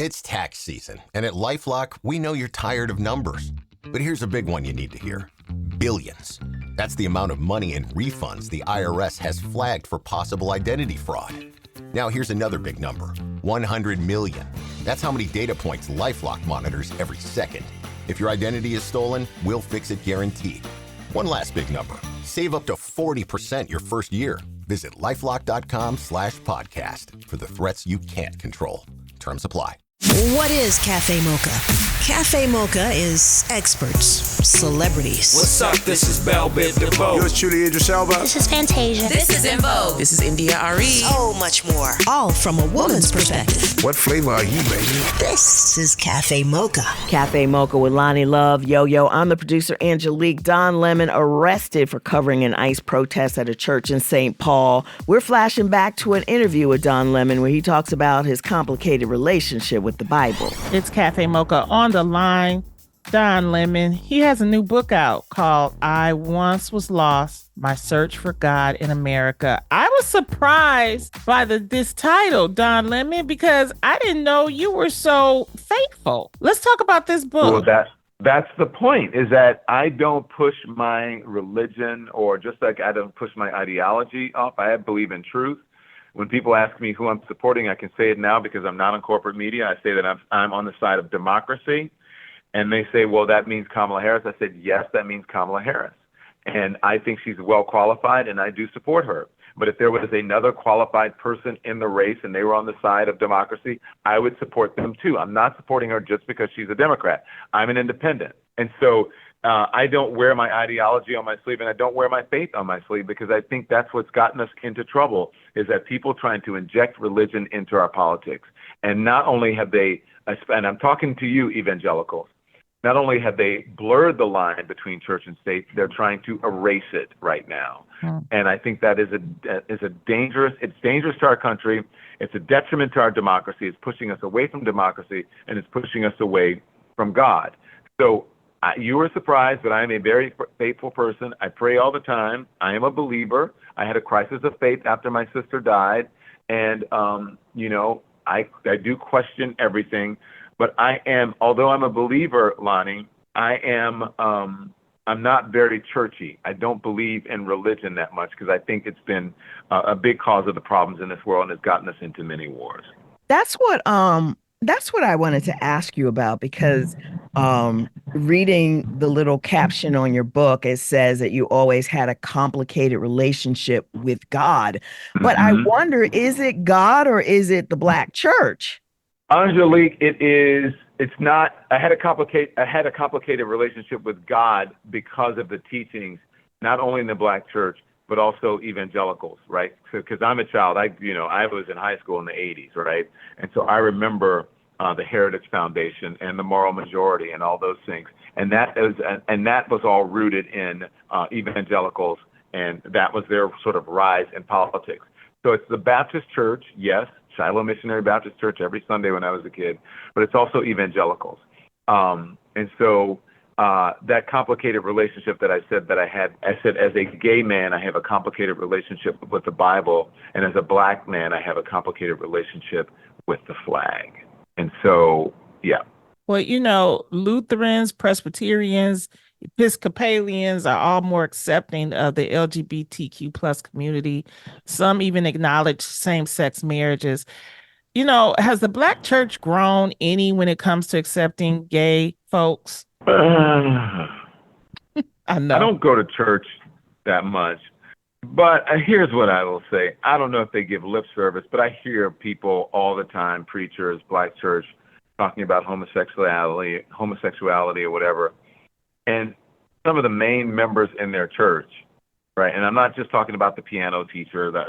It's tax season, and at LifeLock, we know you're tired of numbers. But here's a big one you need to hear. Billions. That's the amount of money in refunds the IRS has flagged for possible identity fraud. Now here's another big number. 100 million. That's how many data points LifeLock monitors every second. If your identity is stolen, we'll fix it guaranteed. One last big number. Save up to 40% your first year. Visit lifelock.com/podcast for the threats you can't control. Terms apply. What is Café Mocha? Café Mocha is experts, celebrities. What's up? This is Belle Biv DeVoe. Yours truly, Idris Elba. This is Fantasia. This is In Vogue. This is India Ari. So much more. All from a woman's perspective. What flavor are you, baby? This is Café Mocha. Café Mocha with Lonnie Love. Yo, I'm the producer, Angelique. Don Lemon arrested for covering an ICE protest at a church in St. Paul. We're flashing back to an interview with Don Lemon where he talks about his complicated relationship with the Bible. It's Café Mocha on the line. Don Lemon, he has a new book out called I Once Was Lost, My Search for God in America. I was surprised by this title, Don Lemon, because I didn't know you were so faithful. Let's talk about this book. Well, that's the point, is that I don't push my religion, or just like I don't push my ideology off. I believe in truth. When people ask me who I'm supporting, I can say it now because I'm not on corporate media. I say that I'm on the side of democracy. And they say, well, that means Kamala Harris. I said, yes, that means Kamala Harris. And I think she's well qualified, and I do support her. But if there was another qualified person in the race and they were on the side of democracy, I would support them too. I'm not supporting her just because she's a Democrat. I'm an independent. And so I don't wear my ideology on my sleeve, and I don't wear my faith on my sleeve, because I think that's what's gotten us into trouble, is that people trying to inject religion into our politics. And not only have they, and I'm talking to you evangelicals, not only have they blurred the line between church and state, they're trying to erase it right now. And I think that is dangerous. It's dangerous to our country. It's a detriment to our democracy. It's pushing us away from democracy, and it's pushing us away from God. So you were surprised, but I am a very faithful person. I pray all the time. I am a believer. I had a crisis of faith after my sister died. And, I do question everything. But I am, although I'm a believer, Lonnie, I'm not very churchy. I don't believe in religion that much, because I think it's been a big cause of the problems in this world and has gotten us into many wars. That's what I wanted to ask you about, because reading the little caption on your book, it says that you always had a complicated relationship with God. But I wonder, is it God or is it the Black church? Angelique, it's not. I had a complicated relationship with God because of the teachings, not only in the Black church, but also evangelicals, right? Because I'm a child. I was in high school in the 80s, right? And so I remember the Heritage Foundation and the Moral Majority and all those things. And that was all rooted in evangelicals, and that was their sort of rise in politics. So it's the Baptist church, yes, Shiloh Missionary Baptist Church every Sunday when I was a kid, but it's also evangelicals. And so that complicated relationship that I said as a gay man, I have a complicated relationship with the Bible, and as a Black man, I have a complicated relationship with the flag. And so, yeah. Well, Lutherans, Presbyterians, Episcopalians are all more accepting of the LGBTQ plus community. Some even acknowledge same-sex marriages. Has the Black church grown any when it comes to accepting gay folks? I know. I don't go to church that much. But here's what I will say. I don't know if they give lip service, but I hear people all the time, preachers, Black church, talking about homosexuality or whatever. And some of the main members in their church, right? And I'm not just talking about the piano teacher, the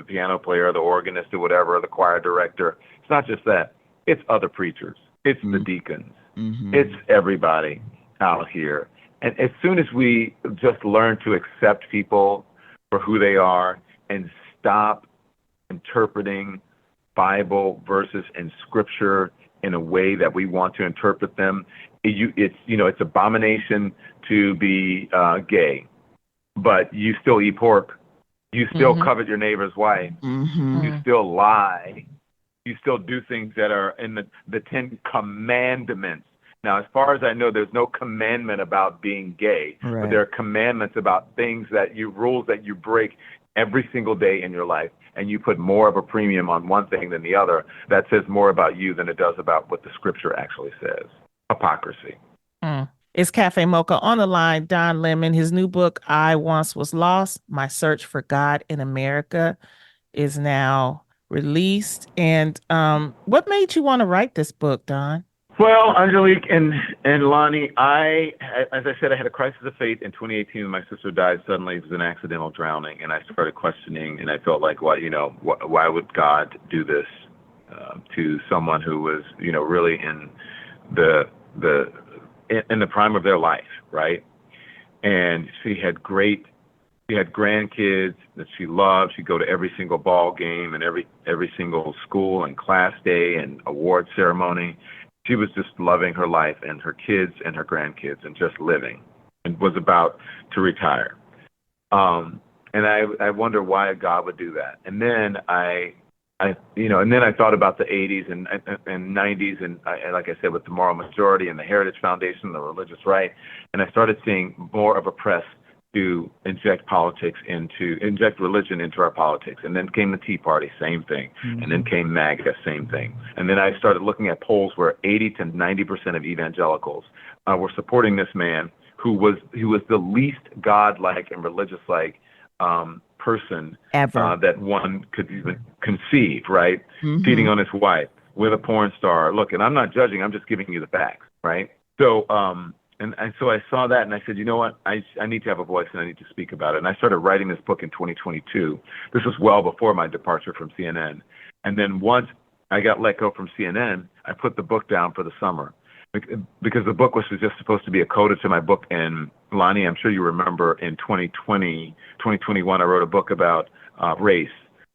piano player, the organist or whatever, the choir director. It's not just that. It's other preachers. It's the deacons. It's everybody out here. And as soon as we just learn to accept people for who they are and stop interpreting Bible verses and scripture in a way that we want to interpret them, it's abomination to be gay, but you still eat pork. You still covet your neighbor's wife. You still lie. You still do things that are in the 10 commandments. Now, as far as I know, there's no commandment about being gay, but Right. there are commandments about rules that you break every single day in your life, and you put more of a premium on one thing than the other. That says more about you than it does about what the scripture actually says. Hypocrisy. It's Cafe Mocha on the line. Don Lemon, his new book, I Once Was Lost, My Search for God in America, is now released. And what made you want to write this book, Don? Well, Angelique and Lonnie, as I said, I had a crisis of faith in 2018 when my sister died suddenly. It was an accidental drowning, and I started questioning, and I felt like, why would God do this to someone who was, really in in the prime of their life, right? And she had grandkids that she loved. She'd go to every single ball game and every single school and class day and award ceremony. She was just loving her life and her kids and her grandkids and just living, and was about to retire. And I wonder why God would do that. And then I thought about the 80s and 90s, and like I said, with the Moral Majority and the Heritage Foundation, the religious right, and I started seeing more of a press to inject religion into our politics. And then came the Tea Party, same thing. Mm-hmm. And then came MAGA, same thing. And then I started looking at polls where 80 to 90% of evangelicals were supporting this man who was the least God-like and religious-like person ever that one could even conceive, right? Mm-hmm. Cheating on his wife with a porn star. Look, and I'm not judging, I'm just giving you the facts, right? So, so I saw that and I said, you know what, I need to have a voice and I need to speak about it. And I started writing this book in 2022. This was well before my departure from CNN. And then once I got let go from CNN, I put the book down for the summer because the book was just supposed to be a coda to my book. And Lonnie, I'm sure you remember in 2021, I wrote a book about race.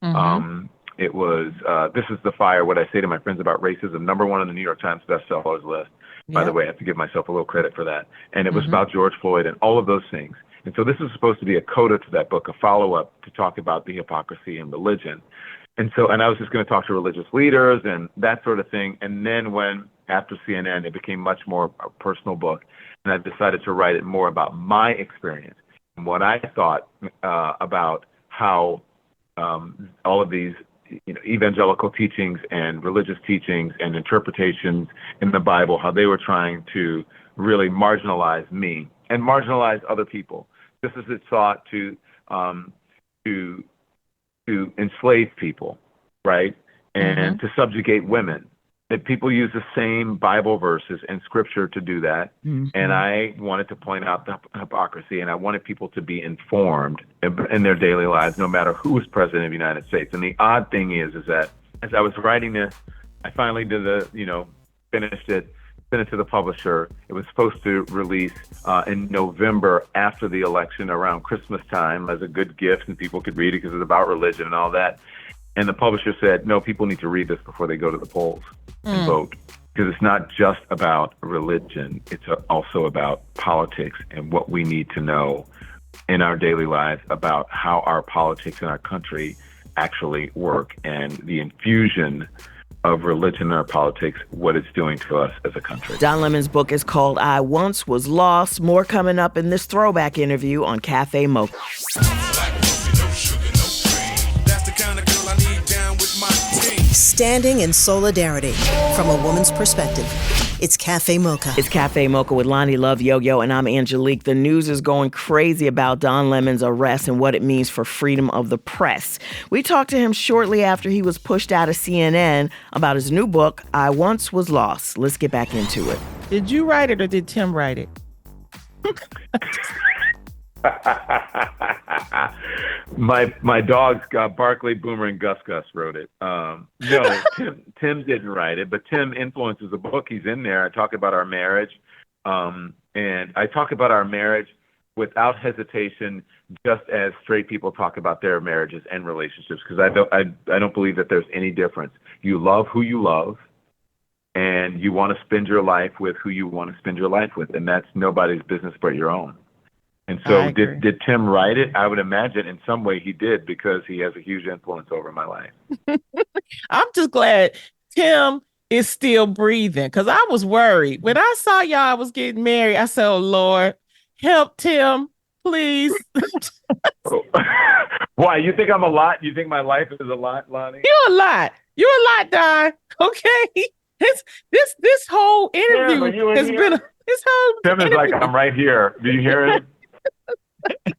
Mm-hmm. It was This Is the Fire, What I Say to My Friends About Racism, #1 on the New York Times bestsellers list. By the way, I have to give myself a little credit for that. And it was about George Floyd and all of those things. And so this is supposed to be a coda to that book, a follow-up to talk about the hypocrisy in religion. And I was just going to talk to religious leaders and that sort of thing. And then after CNN, it became much more a personal book. And I decided to write it more about my experience and what I thought about how all of these evangelical teachings and religious teachings and interpretations in the Bible, how they were trying to really marginalize me and marginalize other people, just as it sought to enslave people, right? And to subjugate women. That people use the same Bible verses and scripture to do that. Mm-hmm. And I wanted to point out the hypocrisy, and I wanted people to be informed in their daily lives, no matter who was president of the United States. And the odd thing is that as I was writing this, I finally did finished it, sent it to the publisher. It was supposed to release in November after the election, around Christmas time, as a good gift, and people could read it because it's about religion and all that. And the publisher said, no, people need to read this before they go to the polls and vote. Because it's not just about religion. It's also about politics and what we need to know in our daily lives about how our politics in our country actually work and the infusion of religion in our politics, what it's doing to us as a country. Don Lemon's book is called I Once Was Lost. More coming up in this throwback interview on Café Mocha. Standing in solidarity from a woman's perspective. It's Café Mocha. It's Café Mocha with Lonnie Love Yo-Yo, and I'm Angelique. The news is going crazy about Don Lemon's arrest and what it means for freedom of the press. We talked to him shortly after he was pushed out of CNN about his new book, I Once Was Lost. Let's get back into it. Did you write it or did Tim write it? My dogs, Barkley, Boomer, and Gus Gus wrote it. No, Tim didn't write it, but Tim influences the book. He's in there. I talk about our marriage, and I talk about our marriage without hesitation, just as straight people talk about their marriages and relationships, because I don't believe that there's any difference. You love who you love, and you want to spend your life with who you want to spend your life with, and that's nobody's business but your own. And so did Tim write it? I would imagine in some way he did, because he has a huge influence over my life. I'm just glad Tim is still breathing because I was worried. When I saw y'all was getting married, I said, oh, Lord, help Tim, please. Why? You think I'm a lot? You think my life is a lot, Lonnie? You're a lot. You're a lot, Don. Okay. This whole interview are you in has here? been this whole Tim is interview. like, I'm right here. Do you hear it?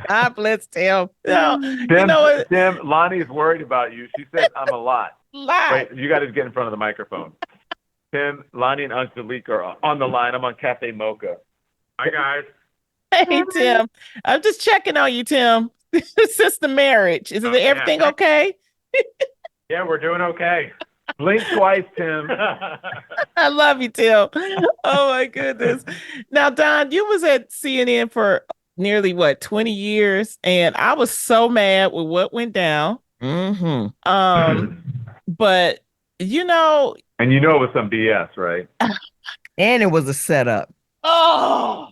God bless Tim. No, Tim, you know what? Tim, Lonnie is worried about you. She says I'm a lot. Lot. Wait, you got to get in front of the microphone. Tim, Lonnie, and Angelique are on the line. I'm on Cafe Mocha. Hi, guys. Hey, Tim. I'm just checking on you, Tim. Since the marriage. Is everything okay? Yeah, we're doing okay. Blink twice, Tim. I love you, Tim. Oh my goodness. Now, Don, you was at CNN for nearly 20 years, and I was so mad with what went down. But you know, and you know it was some BS, right? And it was a setup. Oh,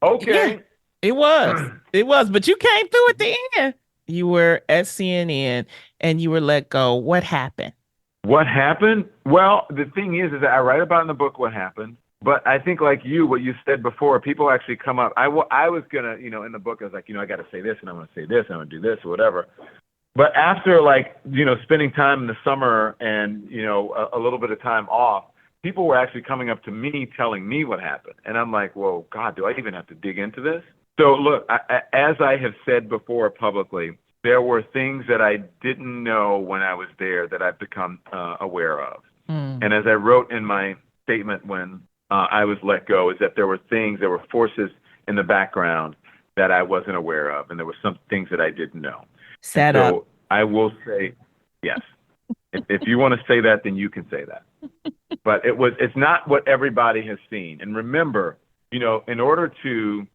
okay. Yeah, it was. It was, but you came through at the end. You were at CNN and you were let go. What happened? What happened? Well, the thing is that I write about in the book what happened. But I think like you, what you said before, people actually come up. I was going to, in the book, I was like, I got to say this and I'm going to say this and I'm going to do this or whatever. But after spending time in the summer and, a little bit of time off, people were actually coming up to me telling me what happened. And I'm like, well, God, do I even have to dig into this? So look, as I have said before publicly, there were things that I didn't know when I was there that I've become aware of. And as I wrote in my statement when I was let go, is that there were forces in the background that I wasn't aware of. And there were some things that I didn't know. So I will say, yes. If you want to say that, then you can say that. But it's not what everybody has seen. And remember, in order to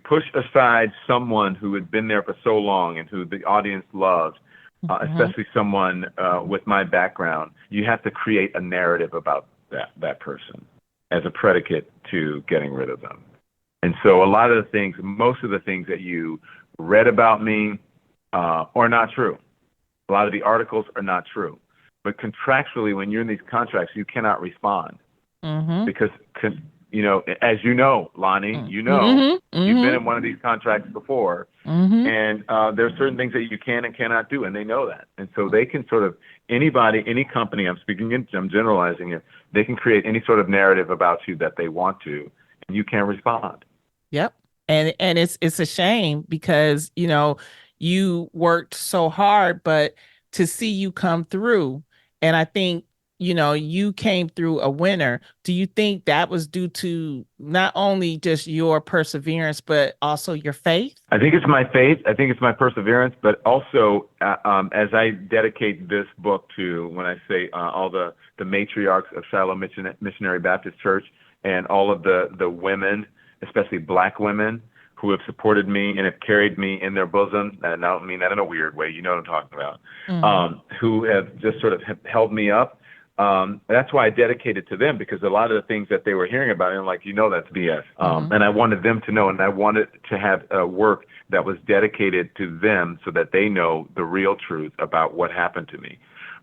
push aside someone who had been there for so long and who the audience loved, especially someone with my background, you have to create a narrative about that person as a predicate to getting rid of them. And so most of the things that you read about me are not true. A lot of the articles are not true. But contractually, when you're in these contracts, you cannot respond because, as you know, Lonnie, you've been in one of these contracts before, and there are certain things that you can and cannot do, and they know that. And so they can anybody, any company, I'm generalizing it, they can create any sort of narrative about you that they want to, and you can't respond. Yep. And it's a shame because, you worked so hard, but to see you come through, and I think, you came through a winner. Do you think that was due to not only just your perseverance, but also your faith? I think it's my faith. I think it's my perseverance, but also as I dedicate this book to, when I say all the matriarchs of Shiloh Missionary Baptist Church and all of the women, especially Black women, who have supported me and have carried me in their bosom, and I don't mean that in a weird way, you know what I'm talking about, who have just sort of held me up. That's why I dedicated to them, because a lot of the things that they were hearing about, and that's BS. And I wanted them to know, and I wanted to have a work that was dedicated to them so that they know the real truth about what happened to me.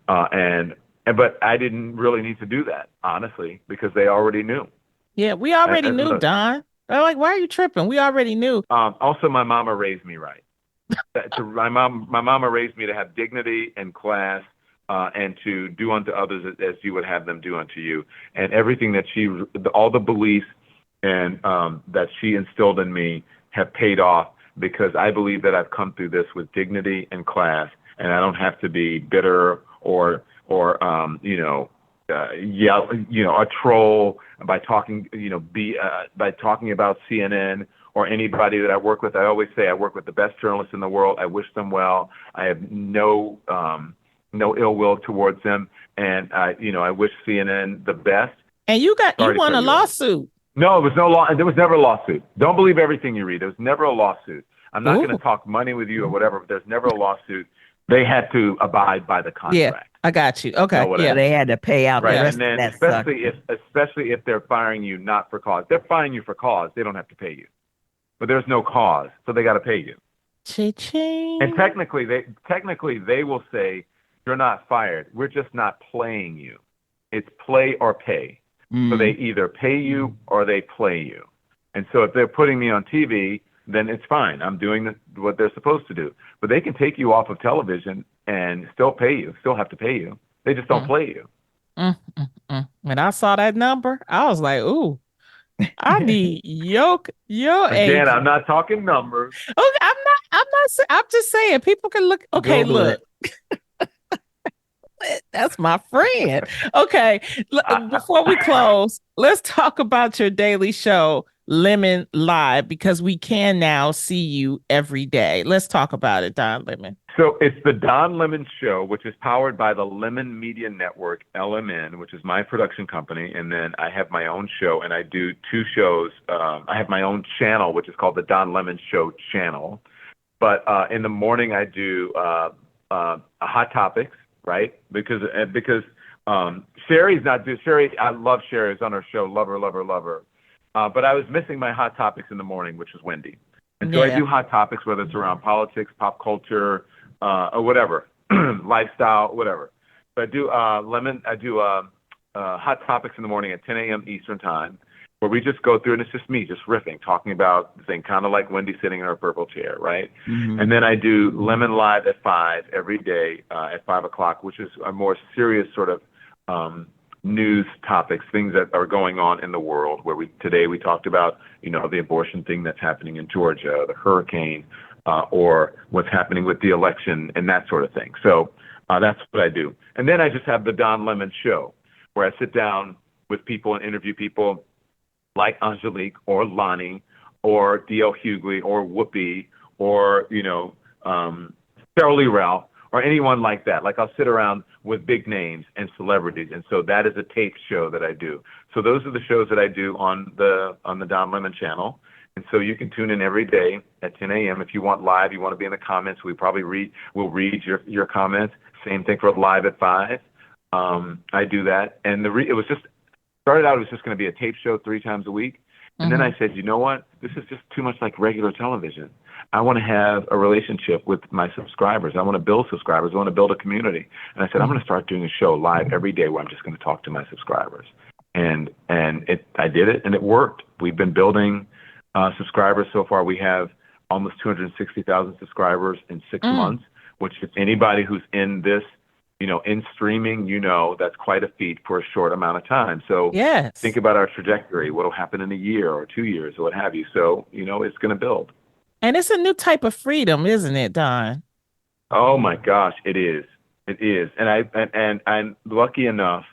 But I didn't really need to do that, honestly, because they already knew. Yeah, we already knew, look, Don. I'm like, why are you tripping? We already knew. Also, my mama raised me right. My mama raised me to have dignity and class, and to do unto others as you would have them do unto you. And everything that all the beliefs and that she instilled in me have paid off, because I believe that I've come through this with dignity and class, and I don't have to be bitter or a troll by talking, by talking about CNN or anybody that I work with. I always say I work with the best journalists in the world. I wish them well. I have no ill will towards them, and I wish CNN the best. And you won a lawsuit. No, it was no law. There was never a lawsuit. Don't believe everything you read. There was never a lawsuit. I'm not going to talk money with you or whatever, but there's never a lawsuit. They had to abide by the contract. Yeah, I got you. Okay. Yeah, they had to pay out the rest and then of that especially if they're firing you not for cause. They're firing you for cause. They don't have to pay you. But there's no cause, so they got to pay you. Cha-ching. And technically they will say, you're not fired. We're just not playing you. It's play or pay. So they either pay you or they play you. And so if they're putting me on TV, then it's fine. I'm doing what they're supposed to do. But they can take you off of television and still pay you, still have to pay you. They just don't play you. When I saw that number, I was like, ooh, I need your Again, agent. I'm not talking numbers. Okay, I'm just saying people can look. Okay, Google look. That's my friend. Okay, before we close, let's talk about your daily show, Lemon Live, because we can now see you every day. Let's talk about it, Don Lemon. So it's the Don Lemon Show, which is powered by the Lemon Media Network, LMN, which is my production company. And then I have my own show, and I do two shows. I have my own channel, which is called the Don Lemon Show channel. But in the morning, I do Hot Topics, right? Because Sherry's not doing Sherry. I love Sherry. Is on her show. Love her, love her, love her. But I was missing my Hot Topics in the morning, which is Wendy. And so I do Hot Topics, whether it's around politics, pop culture, or whatever, lifestyle, whatever. So I do Hot Topics in the morning at 10 a.m. Eastern time, where we just go through, and it's just me, just riffing, talking about the thing, kind of like Wendy sitting in her purple chair, right? And then I do Lemon Live at 5 every day at 5 o'clock, which is a more serious sort of news topics, things that are going on in the world, where today we talked about, the abortion thing that's happening in Georgia, the hurricane, or what's happening with the election and that sort of thing. So that's what I do. And then I just have the Don Lemon Show, where I sit down with people and interview people like Angelique or Lonnie or D.L. Hughley or Whoopi or, Cheryl Lee Ralph or anyone like that. Like I'll sit around with big names and celebrities. And so that is a taped show that I do. So those are the shows that I do on the Don Lemon channel. And so you can tune in every day at 10 a.m. If you want live, you want to be in the comments, we'll read your comments. Same thing for live at 5. I do that. And it was just going to be a tape show 3 times a week. And then I said, you know what? This is just too much like regular television. I want to have a relationship with my subscribers. I want to build subscribers. I want to build a community. And I said, I'm going to start doing a show live every day where I'm just going to talk to my subscribers. And I did it, and it worked. We've been building subscribers so far. We have almost 260,000 subscribers in 6 months, which if anybody who's in this, in streaming, that's quite a feat for a short amount of time. So think about our trajectory, what will happen in a year or 2 years or what have you. So, it's going to build. And it's a new type of freedom, isn't it, Don? Oh my gosh, it is. It is. And I'm lucky enough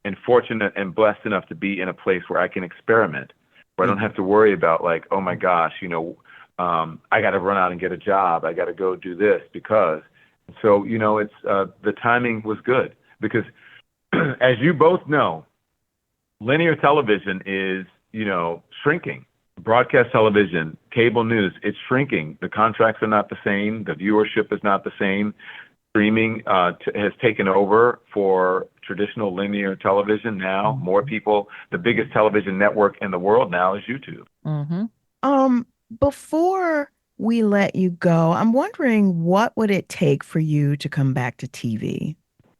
and fortunate and blessed enough to be in a place where I can experiment, where I don't have to worry about like, oh my gosh, I got to run out and get a job. I got to go do this because. So, it's the timing was good because as you both know, linear television is, shrinking. Broadcast television, cable news, it's shrinking. The contracts are not the same. The viewership is not the same. Streaming has taken over for traditional linear television now. More people, the biggest television network in the world now is YouTube. Before we let you go, I'm wondering, what would it take for you to come back to TV?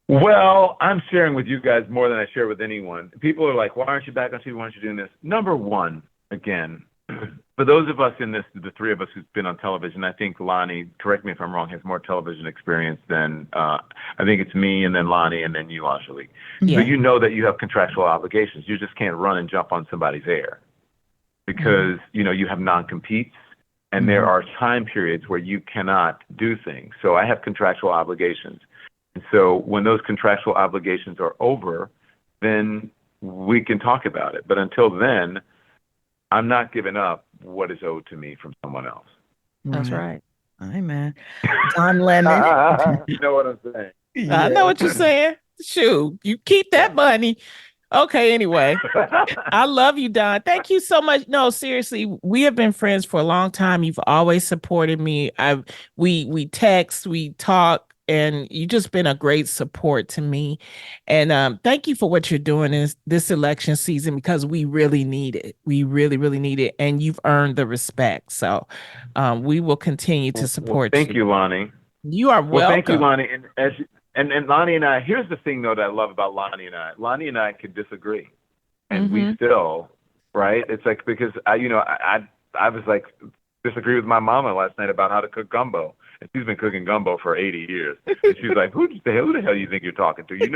Well, I'm sharing with you guys more than I share with anyone. People are like, why aren't you back on TV? Why aren't you doing this? Number one, again, for those of us in this, the three of us who've been on television, I think Lonnie, correct me if I'm wrong, has more television experience than, I think it's me and then Lonnie and then you, Angelique. So you know that you have contractual obligations. You just can't run and jump on somebody's air because, you have non-competes. And there are time periods where you cannot do things. So I have contractual obligations. And so when those contractual obligations are over, then we can talk about it. But until then, I'm not giving up what is owed to me from someone else. That's right. Hi, man. Don Lemon. You know what I'm saying? Yeah. I know what you're saying. Shoot, you keep that money. Okay, anyway. I love you, Don. Thank you so much. No, seriously, we have been friends for a long time. You've always supported me. We text, we talk and you just been a great support to me. And thank you for what you're doing in this election season, because we really need it. We really, really need it. And you've earned the respect. So we will continue to support Thank you, Lonnie. You are welcome. Well, thank you, Lonnie. And Lonnie and I, here's the thing, though, that I love about Lonnie and I. Lonnie and I could disagree. And we still, right? It's like, because I was like, disagree with my mama last night about how to cook gumbo. And she's been cooking gumbo for 80 years. And she's like, who the hell do you think you're talking to? You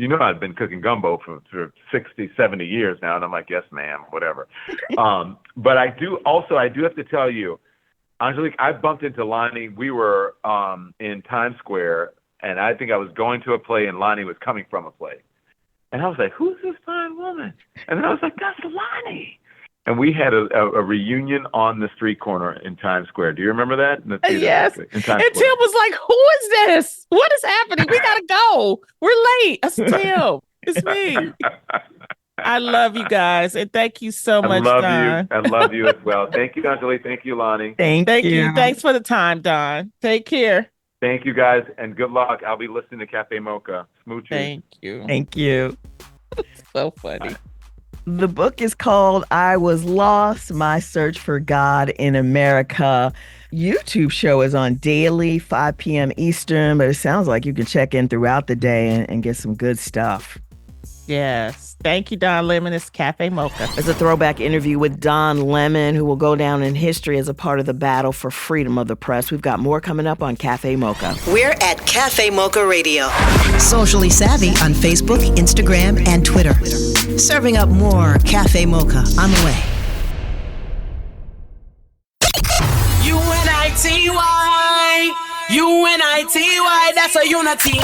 know I've been cooking gumbo for 60, 70 years now. And I'm like, yes, ma'am, whatever. But I do have to tell you, Angelique, I bumped into Lonnie. We were in Times Square, and I think I was going to a play, and Lonnie was coming from a play. And I was like, who's this fine woman? And then I was like, that's Lonnie. And we had a reunion on the street corner in Times Square. Do you remember that? Yes. And Tim was like, who is this? What is happening? We got to go. We're late. I said, Tim, it's me. I love you guys. And thank you so much, Don. I love you as well. Thank you, Angelique. Thank you, Lonnie. Thank you. Thanks for the time, Don. Take care. Thank you, guys, and good luck. I'll be listening to Café Mocha. Smoochie. Thank you. Thank you. So funny. The book is called I Was Lost, My Search for God in America. YouTube show is on daily, 5 p.m. Eastern, but it sounds like you can check in throughout the day and get some good stuff. Yes. Thank you, Don Lemon. It's Café Mocha. It's a throwback interview with Don Lemon, who will go down in history as a part of the battle for freedom of the press. We've got more coming up on Café Mocha. We're at Café Mocha Radio. Socially savvy on Facebook, Instagram, and Twitter. Serving up more Café Mocha on the way. UNITY, UNITY, that's a unity.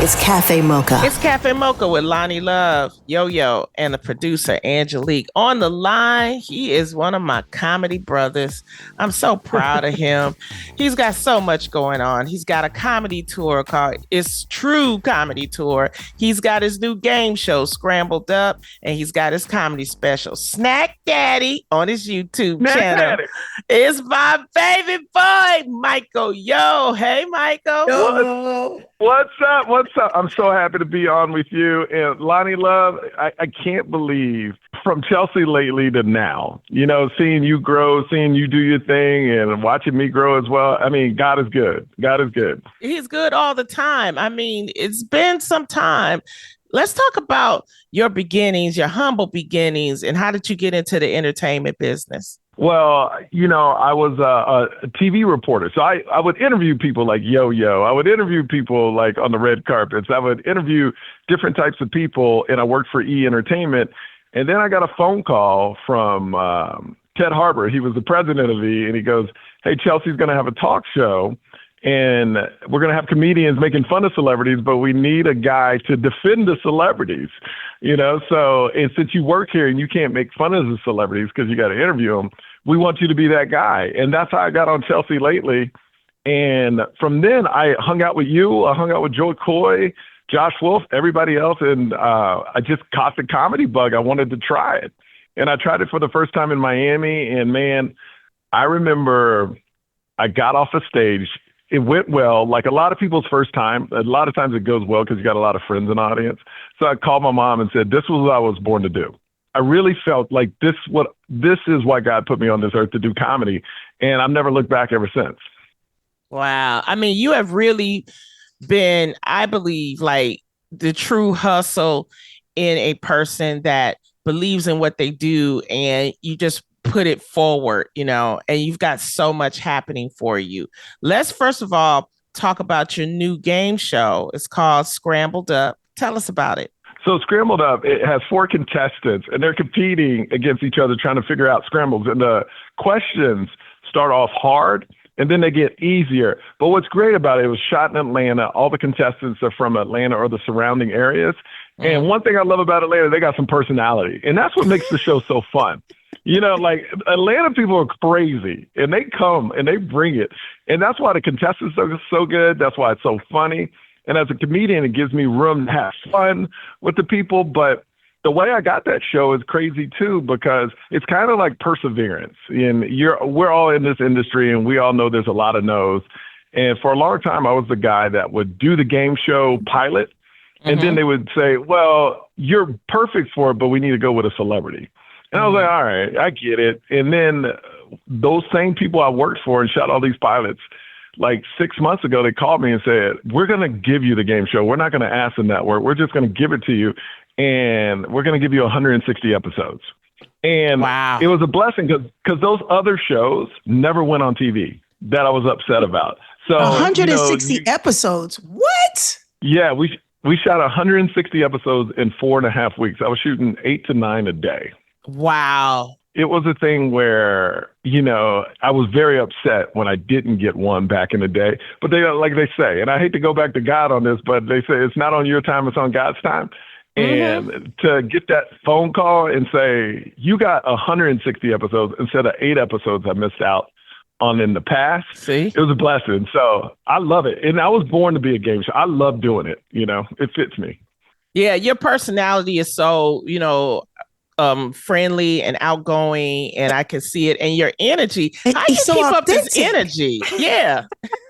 It's Café Mocha. It's Café Mocha with Lonnie Love, Yo-Yo, and the producer, Angelique. On the line, he is one of my comedy brothers. I'm so proud of him. He's got so much going on. He's got a comedy tour called It's True Comedy Tour. He's got his new game show, Scrambled Up, and he's got his comedy special, Snack Daddy, on his YouTube channel. Daddy. It's my baby boy, Michael Yo. Hey, Michael. What's up? What's up? I'm so happy to be on with you. And Lonnie Love, I can't believe from Chelsea lately to now, seeing you grow, seeing you do your thing and watching me grow as well. I mean, God is good. God is good. He's good all the time. I mean, it's been some time. Let's talk about your beginnings, your humble beginnings, and how did you get into the entertainment business? Well, I was a TV reporter, so I would interview people like Yo-Yo. I would interview people like on the red carpets. I would interview different types of people, and I worked for E! Entertainment. And then I got a phone call from Ted Harbor. He was the president of E! And he goes, hey, Chelsea's going to have a talk show, and we're going to have comedians making fun of celebrities, but we need a guy to defend the celebrities, So, and since you work here and you can't make fun of the celebrities because you got to interview them, we want you to be that guy. And that's how I got on Chelsea Lately. And from then I hung out with you. I hung out with Joe Coy, Josh Wolf, everybody else. And I just caught the comedy bug. I wanted to try it. And I tried it for the first time in Miami. And man, I remember I got off the stage. It went well, like a lot of people's first time. A lot of times it goes well because you got a lot of friends in the audience. So I called my mom and said, this was what I was born to do. I really felt like this is why God put me on this earth, to do comedy. And I've never looked back ever since. Wow. I mean, you have really been, I believe, like the true hustle in a person that believes in what they do, and you just put it forward, and you've got so much happening for you. Let's first of all talk about your new game show. It's called Scrambled Up. Tell us about it. So Scrambled Up, it has 4 contestants, and they're competing against each other, trying to figure out scrambles. And the questions start off hard, and then they get easier. But what's great about it was shot in Atlanta. All the contestants are from Atlanta or the surrounding areas. And one thing I love about Atlanta, they got some personality. And that's what makes the show so fun. Like Atlanta people are crazy, and they come and they bring it. And that's why the contestants are so good. That's why it's so funny. And as a comedian, it gives me room to have fun with the people. But the way I got that show is crazy too, because it's kind of like perseverance. And we're all in this industry, and we all know there's a lot of no's. And for a long time, I was the guy that would do the game show pilot. And then they would say, well, you're perfect for it, but we need to go with a celebrity. And I was like, all right, I get it. And then those same people I worked for and shot all these pilots, like 6 months ago, they called me and said, we're going to give you the game show. We're not going to ask the network. We're just going to give it to you. And we're going to give you 160 episodes. And wow. It was a blessing because those other shows never went on TV that I was upset about. So 160 episodes. What? Yeah, we shot 160 episodes in 4.5 weeks. I was shooting 8 to 9 a day. Wow. It was a thing where, I was very upset when I didn't get one back in the day. But they, like they say, and I hate to go back to God on this, but they say it's not on your time, it's on God's time. And to get that phone call and say, you got 160 episodes instead of 8 episodes I missed out on in the past. See? It was a blessing. So I love it. And I was born to be a game show. I love doing it. It fits me. Yeah. Your personality is so, friendly and outgoing, and I can see it. And your energy, how you so keep authentic. Up this energy? Yeah.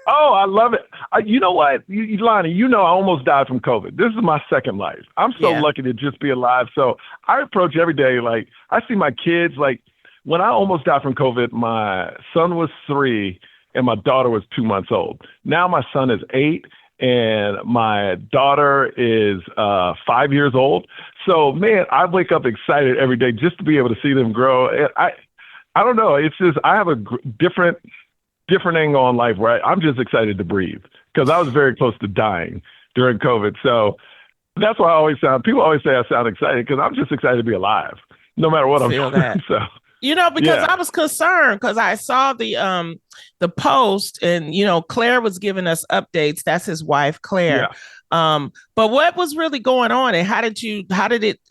Oh, I love it. You know what, Lonnie, I almost died from COVID. This is my second life. I'm so lucky to just be alive. So I approach every day. Like I see my kids, like when I almost died from COVID, my son was 3 and my daughter was 2 months old. Now my son is 8 and my daughter is 5 years old. So, man, I wake up excited every day just to be able to see them grow. And I don't know. It's just I have a different angle on life where I'm just excited to breathe because I was very close to dying during COVID. So that's why people always say I sound excited because I'm just excited to be alive no matter what I'm doing. So. Because I was concerned because I saw the post and, Claire was giving us updates. That's his wife, Claire. Yeah. But what was really going on and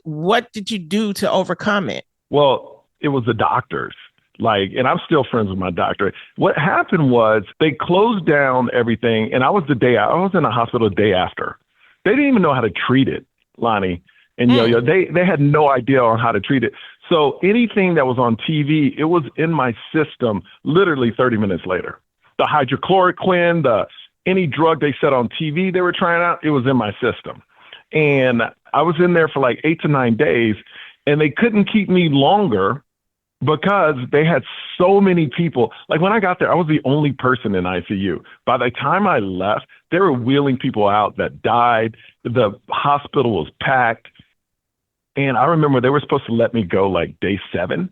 what did you do to overcome it? Well, it was the doctors. And I'm still friends with my doctor. What happened was they closed down everything. And I was in the hospital the day after. They didn't even know how to treat it, Lonnie and Yo-Yo. They had no idea on how to treat it. So anything that was on TV, it was in my system literally 30 minutes later. The hydrochloroquine, any drug they said on TV they were trying out, it was in my system. And I was in there for like 8 to 9 days, and they couldn't keep me longer because they had so many people. Like when I got there, I was the only person in ICU. By the time I left, they were wheeling people out that died. The hospital was packed. And I remember they were supposed to let me go like day 7,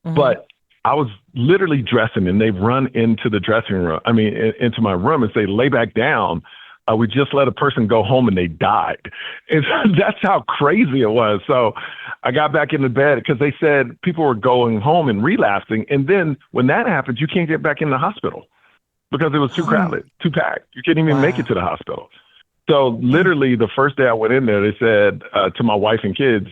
but I was literally dressing and they run into the dressing room. Into my room and say, lay back down. We just let a person go home and they died. And that's how crazy it was. So I got back into bed because they said people were going home and relapsing. And then when that happens, you can't get back in the hospital because it was too crowded, too packed. You couldn't even make it to the hospital. So literally the first day I went in there, they said to my wife and kids,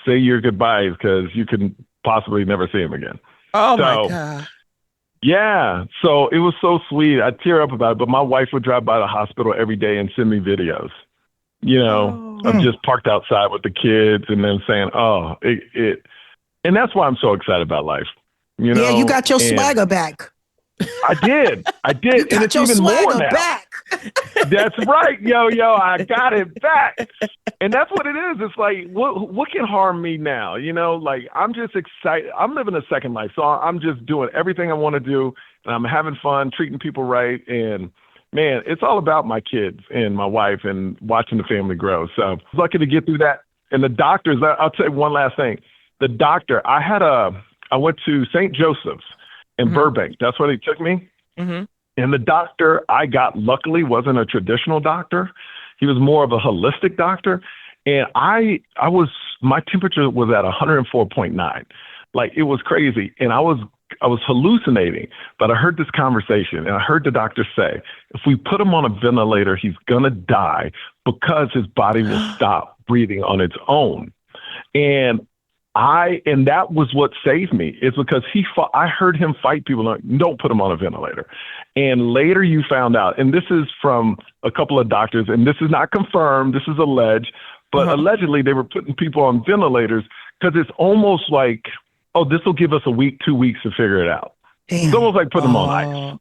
say your goodbyes because you can possibly never see them again. Oh, my God. Yeah. So it was so sweet. I tear up about it. But my wife would drive by the hospital every day and send me videos, of just parked outside with the kids and then saying, and that's why I'm so excited about life. Yeah, you got your swagger back. I did. You got and it's your even more swagger now. back. That's right, yo, I got it back. And that's what it is. It's like, what can harm me now? I'm just excited. I'm living a second life. So I'm just doing everything I want to do. And I'm having fun, treating people right. And man, it's all about my kids and my wife and watching the family grow. So I was lucky to get through that. And the doctors, I'll tell you one last thing. The doctor, I went to St. Joseph's in Burbank. That's where they took me. Mm-hmm. And the doctor I got, luckily, wasn't a traditional doctor. He was more of a holistic doctor. And my temperature was at 104.9. Like, it was crazy. And I was hallucinating, but I heard this conversation and I heard the doctor say, if we put him on a ventilator, he's going to die because his body will stop breathing on its own. And that was what saved me, is because I heard him fight people like, don't put him on a ventilator. And later you found out, and this is from a couple of doctors, and this is not confirmed, this is alleged, but allegedly they were putting people on ventilators because it's almost like, this will give us a week, 2 weeks to figure it out. Damn. It's almost like putting them on ice.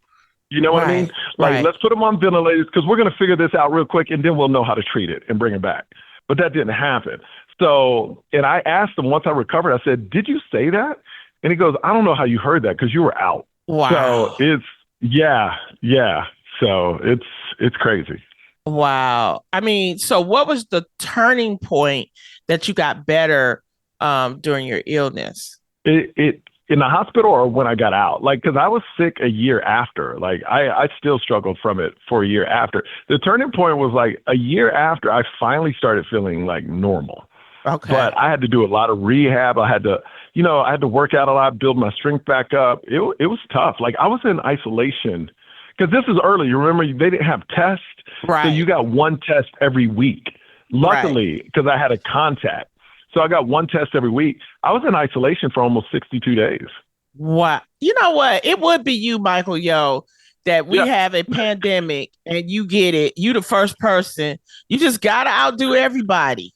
You know what I mean? Like, let's put him on ventilators because we're going to figure this out real quick and then we'll know how to treat it and bring him back. But that didn't happen. So, and I asked him once I recovered, I said, did you say that? And he goes, I don't know how you heard that because you were out. Wow. So yeah. So it's crazy. Wow. I mean, so what was the turning point that you got better during your illness? It in the hospital or when I got out? Like, because I was sick a year after. Like, I still struggled from it for a year after. The turning point was like a year after I finally started feeling like normal. Okay. But I had to do a lot of rehab. I had to work out a lot, build my strength back up. It was tough. Like, I was in isolation because this is early. You remember they didn't have tests. Right. So you got one test every week. Luckily, because I had a contact. So I got one test every week. I was in isolation for almost 62 days. Wow. You know what? It would be you, Michael Yo, that we have a pandemic and you get it. You the first person. You just got to outdo everybody.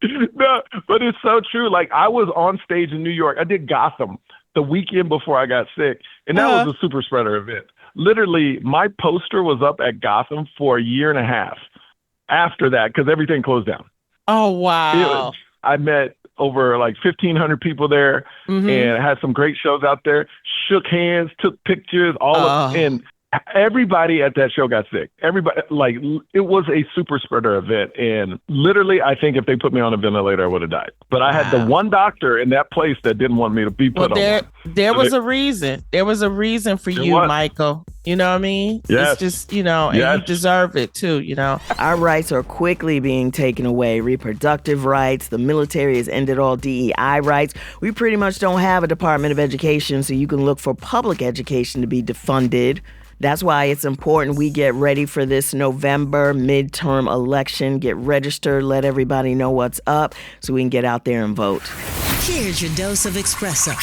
No, but it's so true. Like, I was on stage in New York. I did Gotham the weekend before I got sick. And that was a super spreader event. Literally, my poster was up at Gotham for a year and a half after that because everything closed down. Oh, wow. I met over like 1,500 people there and had some great shows out there, shook hands, took pictures, and everybody at that show got sick. Everybody, like, it was a super spreader event. And literally, I think if they put me on a ventilator, I would have died. But I had the one doctor in that place that didn't want me to be put on one. There was a reason. There was a reason for you, Michael. You know what I mean? Yes. It's just, and you deserve it too, Our rights are quickly being taken away. Reproductive rights. The military has ended all DEI rights. We pretty much don't have a Department of Education, so you can look for public education to be defunded. That's why it's important we get ready for this November midterm election. Get registered, let everybody know what's up so we can get out there and vote. Here's your dose of espresso.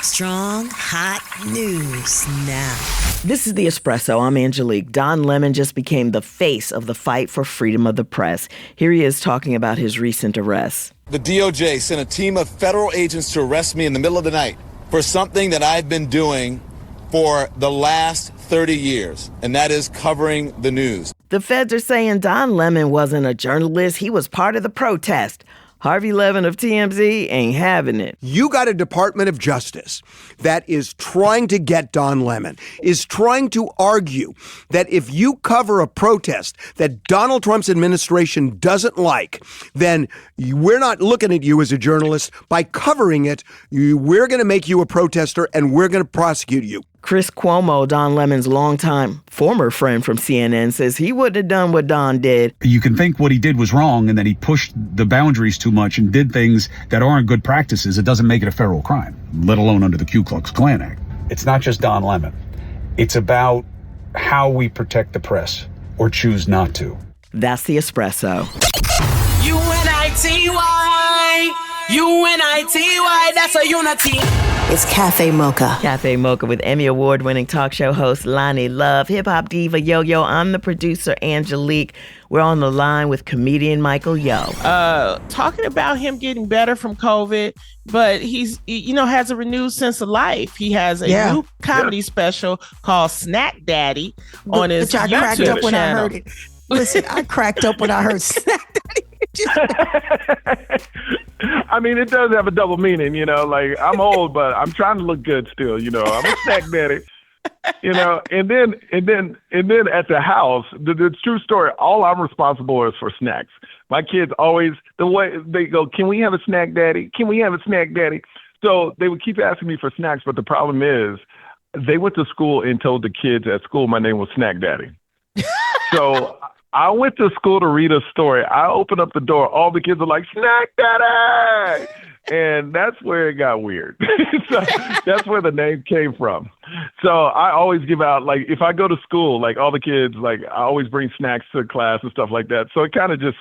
Strong, hot news now. This is The Espresso. I'm Angelique. Don Lemon just became the face of the fight for freedom of the press. Here he is talking about his recent arrest. The DOJ sent a team of federal agents to arrest me in the middle of the night for something that I've been doing for the last 30 years, and that is covering the news. The feds are saying Don Lemon wasn't a journalist. He was part of the protest. Harvey Levin of TMZ ain't having it. You got a Department of Justice that is trying to get Don Lemon, is trying to argue that if you cover a protest that Donald Trump's administration doesn't like, then we're not looking at you as a journalist. By covering it, we're going to make you a protester and we're going to prosecute you. Chris Cuomo, Don Lemon's longtime former friend from CNN, says he wouldn't have done what Don did. You can think what he did was wrong and that he pushed the boundaries too much and did things that aren't good practices. It doesn't make it a federal crime, let alone under the Ku Klux Klan Act. It's not just Don Lemon. It's about how we protect the press or choose not to. That's The Espresso. UNITY, UNITY, that's a unity. It's Café Mocha. Café Mocha with Emmy Award-winning talk show host Lonnie Love, hip-hop diva Yo-Yo. I'm the producer, Angelique. We're on the line with comedian Michael Yo. Talking about him getting better from COVID, but he's, has a renewed sense of life. He has a new comedy special called Snack Daddy on his YouTube channel. I cracked up when I heard it. Listen, I cracked up when I heard Snack Daddy. I mean, it does have a double meaning, like I'm old, but I'm trying to look good still, I'm a snack daddy, and then at the house, the true story, all I'm responsible is for snacks. My kids always, the way they go, can we have a snack daddy? Can we have a snack daddy? So they would keep asking me for snacks, but the problem is they went to school and told the kids at school my name was Snack Daddy. So I went to school to read a story. I opened up the door. All the kids are like, Snack Daddy! And that's where it got weird. So that's where the name came from. So I always give out, like, if I go to school, like, all the kids, like, I always bring snacks to class and stuff like that. So it kind of just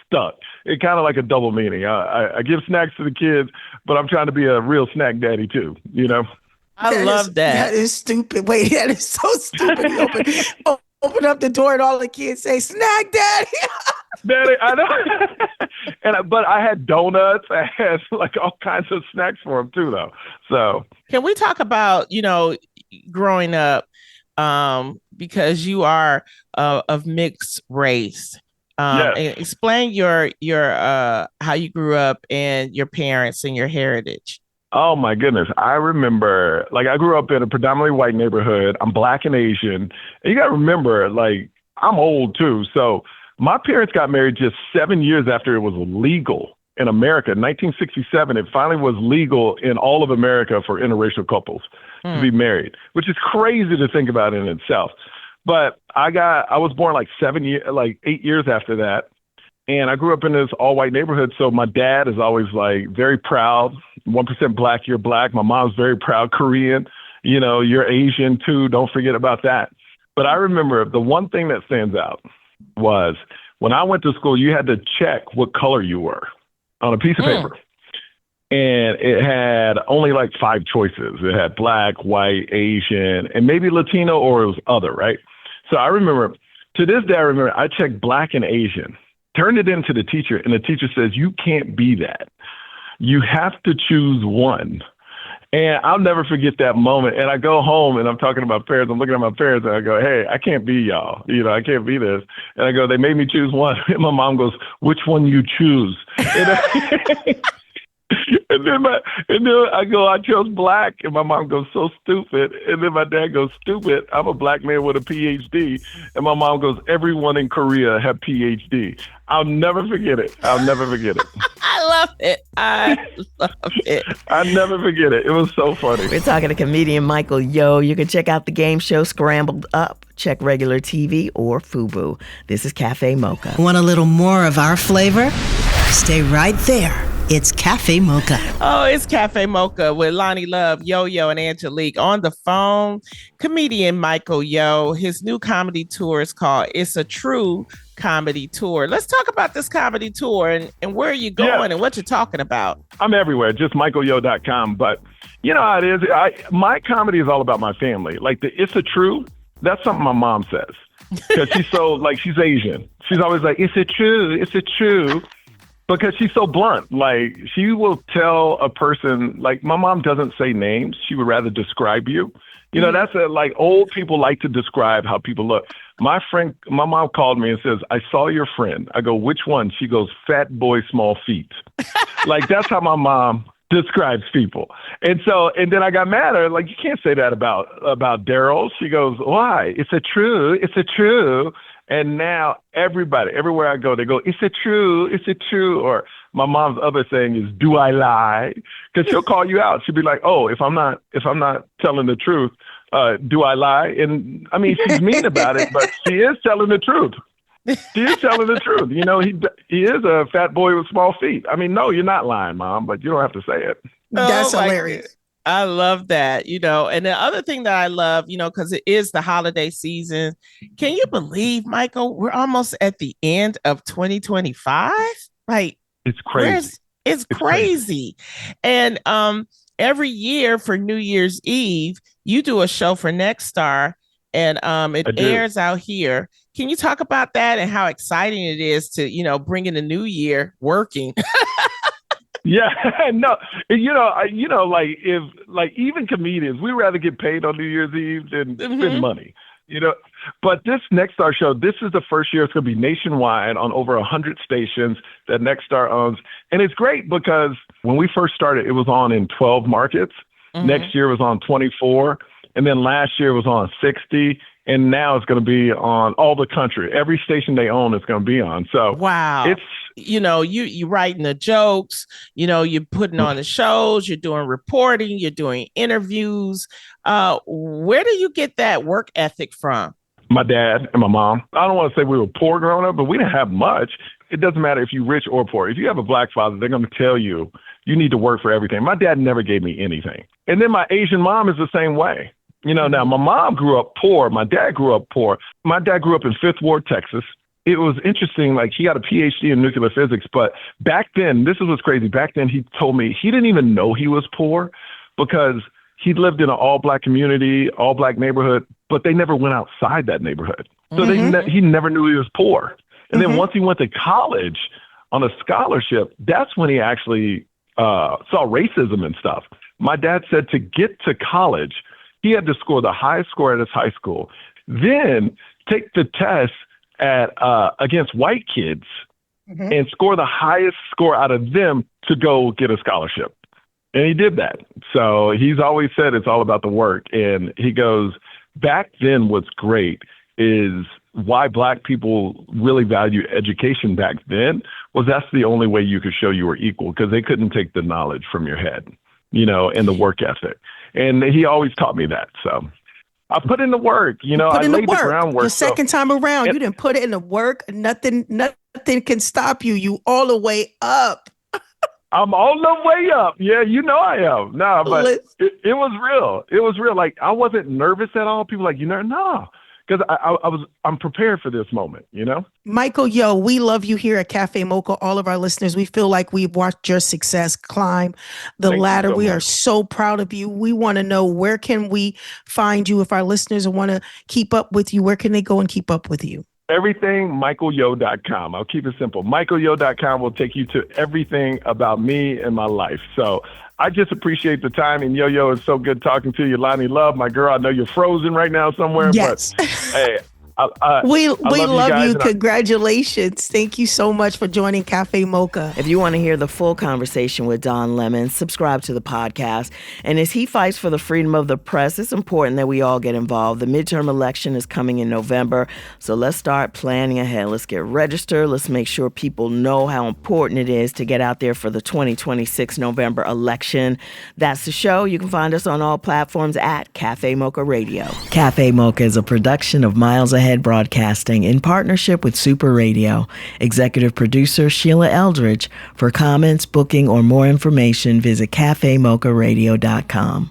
stuck. It kind of like a double meaning. I give snacks to the kids, but I'm trying to be a real snack daddy, too, I love that. That is stupid. Wait, that is so stupid. Open up the door and all the kids say, Snack Daddy. Daddy, I know. But I had donuts. I had like all kinds of snacks for him too, though. So can we talk about, growing up, because you are of mixed race. Yes. Explain your how you grew up and your parents and your heritage. Oh my goodness. I remember, like, I grew up in a predominantly white neighborhood. I'm Black and Asian. And you got to remember, like, I'm old too. So my parents got married just 7 years after it was legal in America. In 1967, it finally was legal in all of America for interracial couples to be married, which is crazy to think about in itself. But I was born like 8 years after that. And I grew up in this all white neighborhood. So my dad is always like very proud. 1% Black, you're Black. My mom's very proud. Korean, you're Asian too. Don't forget about that. But I remember the one thing that stands out was when I went to school, you had to check what color you were on a piece of paper. And it had only like 5 choices. It had Black, white, Asian, and maybe Latino, or it was other, right? So I remember, to this day, I checked Black and Asian, turned it into the teacher, and the teacher says, you can't be that. You have to choose one. And I'll never forget that moment. And I go home and I'm talking to my parents. I'm looking at my parents and I go, hey, I can't be y'all. I can't be this. And I go, they made me choose one. And my mom goes, which one you choose? And then I go, I chose Black, and my mom goes, so stupid. And then my dad goes, stupid, I'm a Black man with a PhD. And my mom goes, everyone in Korea have PhD. I'll never forget it. I love it. I never forget it. It was so funny. We're talking to comedian Michael Yo. You can check out the game show Scrambled Up. Check regular TV or FUBU. This is Café Mocha. Want a little more of our flavor? Stay right there. It's Café Mocha. Oh, it's Café Mocha with Lonnie Love, Yo-Yo, and Angelique. On the phone, comedian Michael Yo. His new comedy tour is called It's a True Comedy Tour. Let's talk about this comedy tour and where are you going and what you're talking about. I'm everywhere, just michaelyo.com. But you know how it is. My comedy is all about my family. Like the It's a True, that's something my mom says. Because she's so, like, she's Asian. She's always like, it's a true. Because she's so blunt. Like, she will tell a person, like, my mom doesn't say names. She would rather describe you. That's like old people like to describe how people look. My mom called me and says, I saw your friend. I go, which one? She goes, fat boy, small feet. Like, that's how my mom describes people. And then I got mad at her. Like, you can't say that about Daryl. She goes, why? It's a true. And now everybody, everywhere I go, they go, it's a true. Or my mom's other saying is, do I lie? Because she'll call you out. She'll be like, oh, if I'm not telling the truth, do I lie? And I mean, she's mean about it, but she is telling the truth. He is he is a fat boy with small feet. I mean, no, you're not lying, Mom, but you don't have to say it. That's hilarious. I love that, and the other thing that I love, because it is the holiday season. Can you believe, Michael, we're almost at the end of 2025? Like, it's crazy. It's crazy. And every year for New Year's Eve, you do a show for Next Star, and it airs out here. Can you talk about that and how exciting it is to, bring in a new year working? Yeah, no, like even comedians, we rather get paid on New Year's Eve than spend money, But this Next Star show, this is the first year it's going to be nationwide on over 100 stations that Next Star owns. And it's great because when we first started, it was on in 12 markets. Next year was on 24. And then last year was on 60. And now it's going to be on all the country. Every station they own is going to be on. So wow, it's you writing the jokes. You're putting on the shows. You're doing reporting. You're doing interviews. Where do you get that work ethic from? My dad and my mom. I don't want to say we were poor growing up, but we didn't have much. It doesn't matter if you're rich or poor. If you have a Black father, they're going to tell you need to work for everything. My dad never gave me anything. And then my Asian mom is the same way. Now my mom grew up poor. My dad grew up poor. My dad grew up in Fifth Ward, Texas. It was interesting. Like, he got a PhD in nuclear physics, but back then, this is what's crazy. Back then, he told me he didn't even know he was poor because he lived in an all Black community, all Black neighborhood, but they never went outside that neighborhood. So he never knew he was poor. And then once he went to college on a scholarship, that's when he actually saw racism and stuff. My dad said to get to college, He had to score the highest score at his high school, then take the test at against white kids and score the highest score out of them to go get a scholarship. And he did that. So he's always said it's all about the work. And he goes, back then what's great is why Black people really value education back then was that's the only way you could show you were equal, because they couldn't take the knowledge from your head, and the work ethic. And he always taught me that. So I put in the work, I laid the groundwork. The second time around, you didn't put it in the work. Nothing can stop you. You all the way up. I'm all the way up. Yeah, I am. No, but it was real. It was real. Like, I wasn't nervous at all. People like, no, because I'm prepared for this moment, Michael Yo, we love you here at Cafe Mocha. All of our listeners, we feel like we've watched your success climb the ladder. We are so proud of you. We want to know, where can we find you if our listeners want to keep up with you? Where can they go and keep up with you? Everything, michaelyo.com. I'll keep it simple. michaelyo.com will take you to everything about me and my life. So I just appreciate the time. And Yo-Yo, it's so good talking to you. Lonnie Love, my girl, I know you're frozen right now somewhere. Yes. But hey, we love you. And Congratulations. Thank you so much for joining Cafe Mocha. If you want to hear the full conversation with Don Lemon, subscribe to the podcast. And as he fights for the freedom of the press, it's important that we all get involved. The midterm election is coming in November, so let's start planning ahead. Let's get registered. Let's make sure people know how important it is to get out there for the 2026 November election. That's the show. You can find us on all platforms at Cafe Mocha Radio. Cafe Mocha is a production of Miles Ahead Broadcasting in partnership with Super Radio. Executive producer Sheila Eldridge. For comments, booking, or more information, visit cafemocharadio.com.